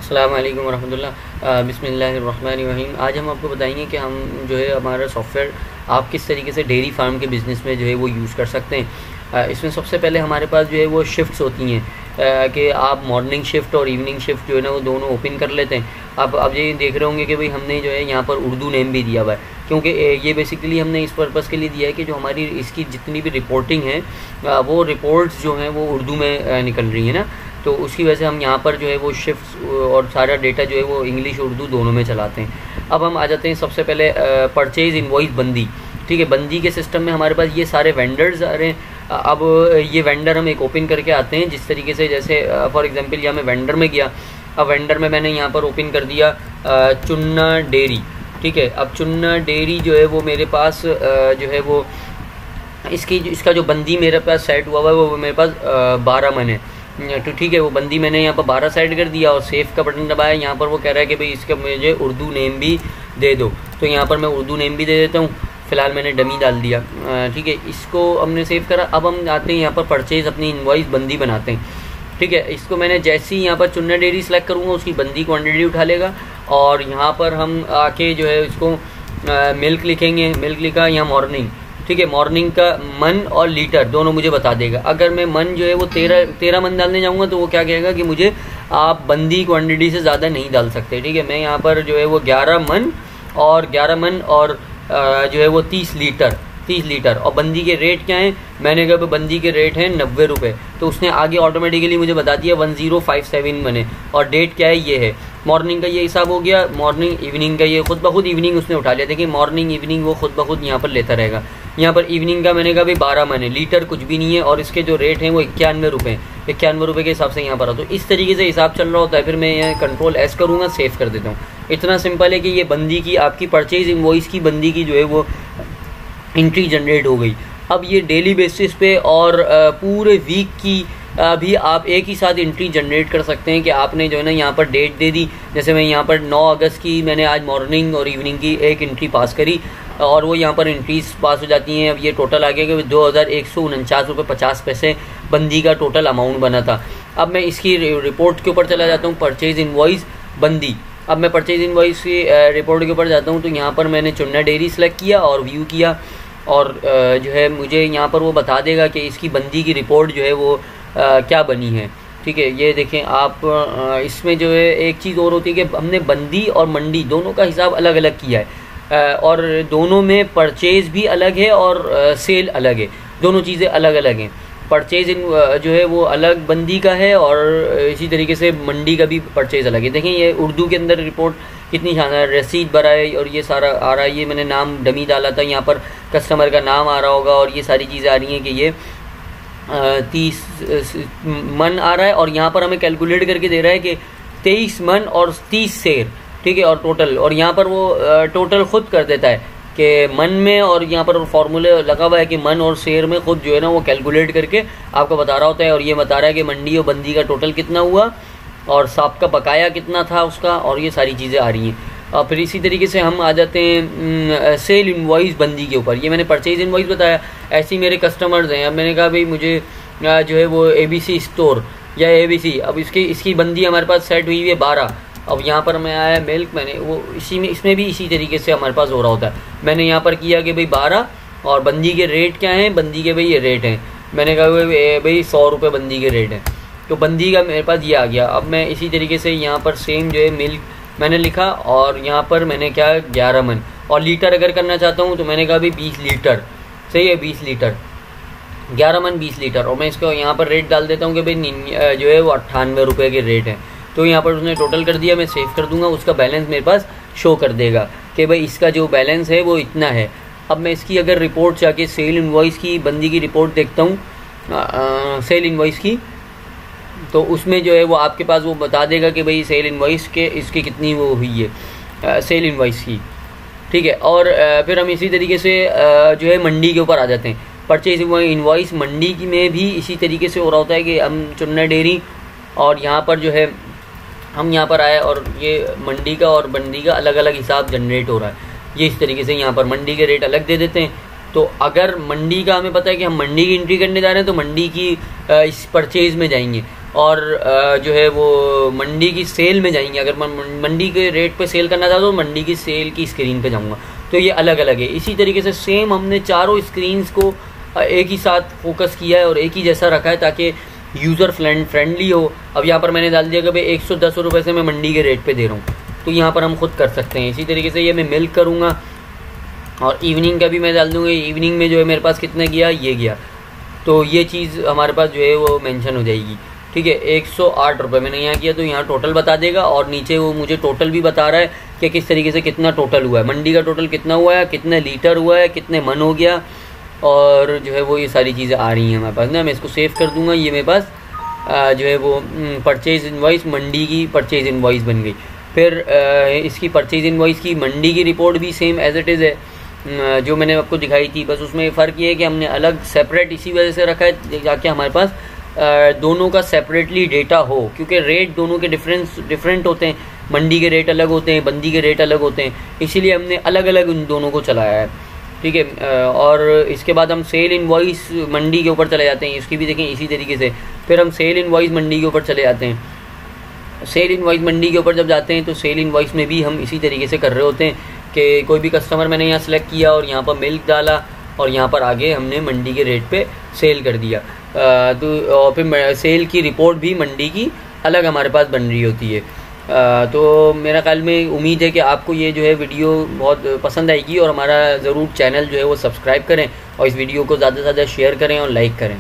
अस्सलाम वालेकुम वरहमतुल्लाह। बिस्मिल्लाहिर्रहमानिर्रहीम। आज हम आपको बताएंगे कि हम जो है हमारा सॉफ्टवेयर आप किस तरीके से डेयरी फार्म के बिज़नेस में जो है वो यूज़ कर सकते हैं। इसमें सबसे पहले हमारे पास जो है वो शिफ्ट्स होती हैं कि आप मॉर्निंग शिफ्ट और इवनिंग शिफ्ट जो है ना वो दोनों ओपन कर लेते हैं। आप ये देख रहे होंगे कि भाई हमने जो है यहाँ पर उर्दू नेम भी दिया हुआ है, क्योंकि ये बेसिकली हमने इस पर्पज़ के लिए दिया है कि जो हमारी इसकी जितनी भी रिपोर्टिंग है वो रिपोर्ट्स जो हैं वो उर्दू में निकल रही है ना, तो उसकी वजह से हम यहाँ पर जो है वो शिफ्ट्स और सारा डेटा जो है वो इंग्लिश उर्दू दोनों में चलाते हैं। अब हम आ जाते हैं सबसे पहले परचेज़ इनवॉइस बंदी। ठीक है, बंदी के सिस्टम में हमारे पास ये सारे वेंडर्स आ रहे हैं। अब ये वेंडर हम एक ओपन करके आते हैं जिस तरीके से, जैसे फॉर एग्जांपल यहाँ मैं वेंडर में गया। अब वेंडर में मैंने यहाँ पर ओपन कर दिया चुन्ना डेयरी। ठीक है, अब चुन्ना डेयरी जो है वो मेरे पास जो है वो इसका जो बंदी मेरे पास सेट हुआ हुआ है वो मेरे पास 12 मन है। तो ठीक है, वो बंदी मैंने यहाँ पर 12 सेट कर दिया और सेव का बटन दबाया। यहाँ पर वो कह रहा है कि भाई इसका मुझे उर्दू नेम भी दे दो, तो यहाँ पर मैं उर्दू नेम भी दे देता हूँ। फ़िलहाल मैंने डमी डाल दिया। ठीक है, इसको हमने सेव करा। अब हम आते हैं यहाँ पर परचेज़ अपनी इनवॉइस बंदी बनाते हैं। ठीक है, इसको मैंने जैसे ही यहाँ पर चुन्ना डेयरी सेलेक्ट करूँगा उसकी बंदी क्वांटिटी उठा लेगा और यहाँ पर हम आके जो है इसको मिल्क लिखेंगे। मिल्क लिखा, यहाँ मॉर्निंग। ठीक है, मॉर्निंग का मन और लीटर दोनों मुझे बता देगा। अगर मैं मन जो है वो 13 मन डालने जाऊँगा तो वो क्या कहेगा कि मुझे आप बंदी क्वांटिटी से ज़्यादा नहीं डाल सकते। ठीक है, मैं यहाँ पर जो है वो 11 मन और जो है वो 30 लीटर और बंदी के रेट क्या हैं, मैंने कहा बंदी के रेट हैं 90 रुपये, तो उसने आगे ऑटोमेटिकली मुझे बता दिया 1057 बने। और डेट क्या है, ये है। मॉर्निंग का ये हिसाब हो गया, मॉर्निंग इवनिंग का ये खुद ब खुद इवनिंग उसने उठा लिया। देखिए मॉर्निंग इवनिंग वो खुद ब खुद यहाँ पर लेता रहेगा। यहाँ पर इवनिंग का मैंने कहा भाई 12 मन है, लीटर कुछ भी नहीं है और इसके जो रेट हैं वो 91 रुपये हैं। 91 रुपये के हिसाब से यहाँ पर आता, तो इस तरीके से हिसाब चल रहा होता है। फिर मैं यहाँ कंट्रोल एस करूँगा, सेव कर देता हूँ। इतना सिंपल है कि ये बंदी की आपकी परचेज इनवॉइस की बंदी की जो है वो एंट्री जनरेट हो गई। अब ये डेली बेसिस पे और पूरे वीक की भी आप एक ही साथ एंट्री जनरेट कर सकते हैं कि आपने जो है ना यहाँ पर डेट दे दी। जैसे मैं यहाँ पर 9 अगस्त की मैंने आज मॉर्निंग और इवनिंग की एक एंट्री पास करी और वो यहाँ पर एंट्रीज पास हो जाती हैं। अब ये टोटल आ गया कि 2149 रुपये 50 पैसे बंदी का टोटल अमाउंट बना था। अब मैं इसकी रिपोर्ट के ऊपर चला जाता हूँ, परचेज इनवॉइस बंदी। अब मैं परचेज इनवॉइस की रिपोर्ट के ऊपर जाता हूँ तो यहाँ पर मैंने चुन्ना डेयरी सेलेक्ट किया और व्यू किया और जो है मुझे यहाँ पर वो बता देगा कि इसकी बंदी की रिपोर्ट जो है वो क्या बनी है। ठीक है, ये देखें आप, इसमें जो है एक चीज़ और होती है कि हमने बंदी और मंडी दोनों का हिसाब अलग अलग किया है और दोनों में परचेज़ भी अलग है और सेल अलग है, दोनों चीज़ें अलग अलग हैं। परचेज जो है वो अलग बंदी का है और इसी तरीके से मंडी का भी परचेज अलग है। देखें ये उर्दू के अंदर रिपोर्ट कितनी शानदार, रसीद भरा है और ये सारा आ रहा है। ये मैंने नाम डमी डाला था, यहाँ पर कस्टमर का नाम आ रहा होगा और ये सारी चीज़ें आ रही हैं कि ये 30 मन आ रहा है और यहाँ पर हमें कैलकुलेट करके दे रहा है कि 23 मन और 30 सेर। ठीक है, और टोटल, और यहाँ पर वो टोटल खुद कर देता है कि मन में, और यहाँ पर फॉर्मूले लगा हुआ है कि मन और शेर में खुद जो है ना वो कैलकुलेट करके आपको बता रहा होता है। और ये बता रहा है कि मंडी और बंदी का टोटल कितना हुआ और साहब का बकाया कितना था उसका, और ये सारी चीज़ें आ रही हैं। और फिर इसी तरीके से हम आ जाते हैं सेल इनवॉइस बंदी के ऊपर। ये मैंने परचेज इनवॉइस बताया, ऐसे ही मेरे कस्टमर्स हैं। अब मैंने कहा भाई मुझे जो है वो ABC स्टोर या ABC, अब इसकी बंदी हमारे पास सेट हुई हुई है 12। अब यहाँ पर मैं आया मिल्क, मैंने वो इसमें भी इसी तरीके से हमारे पास हो रहा होता है। मैंने यहाँ पर किया कि भाई 12 और बंदी के रेट क्या हैं, बंदी के भाई ये रेट हैं। मैंने कहा भाई 100 रुपये बंदी के रेट हैं, तो बंदी का मेरे पास ये आ गया। अब मैं इसी तरीके से यहाँ पर सेम जो है मिल्क मैंने लिखा और यहाँ पर मैंने क्या 11 मन, और लीटर अगर करना चाहता हूँ तो मैंने कहा भाई 20 लीटर, सही है 20 लीटर, 11 मन 20 लीटर। और मैं इसको यहाँ पर रेट डाल देता हूँ कि भाई जो है वो 98 रुपये के रेट हैं। तो यहाँ पर उसने टोटल कर दिया, मैं सेव कर दूंगा, उसका बैलेंस मेरे पास शो कर देगा कि भाई इसका जो बैलेंस है वो इतना है। अब मैं इसकी अगर रिपोर्ट जाके सेल इनवॉइस की बंदी की रिपोर्ट देखता हूँ सेल इनवॉइस की, तो उसमें जो है वो आपके पास वो बता देगा कि भाई सेल इनवॉइस के इसकी कितनी वो हुई है सेल इनवॉइस की। ठीक है, और फिर हम इसी तरीके से जो है मंडी के ऊपर आ जाते हैं। परचेज इनवॉइस मंडी की में भी इसी तरीके से हो रहा होता है कि हम चुन्ना डेयरी और यहाँ पर जो है हम यहाँ पर आए और ये मंडी का और बंदी का अलग अलग हिसाब जनरेट हो रहा है। ये इस तरीके से यहाँ पर मंडी के रेट अलग दे देते हैं। तो अगर मंडी का हमें पता है कि हम मंडी की एंट्री करने जा रहे हैं तो मंडी की इस परचेज में जाएंगे और जो है वो मंडी की सेल में जाएंगे। अगर मैं मंडी के रेट पे सेल करना चाहता हूँ तो मंडी की सेल की स्क्रीन पे जाऊँगा। तो ये अलग अलग है। इसी तरीके से सेम हमने चारों स्क्रीन्स को एक ही साथ फोकस किया है और एक ही जैसा रखा है ताकि यूज़र फ्रेंडली हो। अब यहाँ पर मैंने डाल दिया कि भाई 110 रुपये से मैं मंडी के रेट पे दे रहा हूँ, तो यहाँ पर हम खुद कर सकते हैं। इसी तरीके से ये मैं मिल्क करूँगा और इवनिंग का भी मैं डाल दूँगा। इवनिंग में जो है मेरे पास कितना गया, ये गया, तो ये चीज़ हमारे पास जो है वो मेंशन हो जाएगी। ठीक है, 108 रुपये मैंने यहाँ किया तो यहाँ टोटल बता देगा और नीचे वो मुझे टोटल भी बता रहा है कि किस तरीके से कितना टोटल हुआ है, मंडी का टोटल कितना हुआ है, कितने लीटर हुआ है, कितने मन हो गया, और जो है वो ये सारी चीज़ें आ रही हैं हमारे पास ना। मैं इसको सेव कर दूंगा। ये मेरे पास जो है वो परचेज़ इनवॉइस, मंडी की परचेज़ इनवॉइस बन गई। फिर इसकी परचेज़ इनवॉइस की मंडी की रिपोर्ट भी सेम एज इट इज़ है जो मैंने आपको दिखाई थी, बस उसमें फ़र्क ये है कि हमने अलग सेपरेट इसी वजह से रखा है जाके हमारे पास दोनों का सेपरेटली डेटा हो, क्योंकि रेट दोनों के डिफरेंट होते हैं। मंडी के रेट अलग होते हैं, बंदी के रेट अलग होते हैं, इसीलिए हमने अलग अलग उन दोनों को चलाया है। ठीक है, और इसके बाद हम सेल इनवॉइस मंडी के ऊपर चले जाते हैं। इसकी भी देखें इसी तरीके से। फिर हम सेल इनवॉइस मंडी के ऊपर चले जाते हैं। सेल इनवॉइस मंडी के ऊपर जब जाते हैं तो सेल इनवॉइस में भी हम इसी तरीके से कर रहे होते हैं कि कोई भी कस्टमर मैंने यहाँ सेलेक्ट किया और यहाँ पर मिल्क डाला और यहाँ पर आगे हमने मंडी के रेट पे सेल कर दिया। तो और फिर सेल की रिपोर्ट भी मंडी की अलग हमारे पास बन रही होती है। तो मेरा ख्याल में उम्मीद है कि आपको ये जो है वीडियो बहुत पसंद आएगी और हमारा ज़रूर चैनल जो है वो सब्सक्राइब करें और इस वीडियो को ज़्यादा से ज़्यादा शेयर करें और लाइक करें।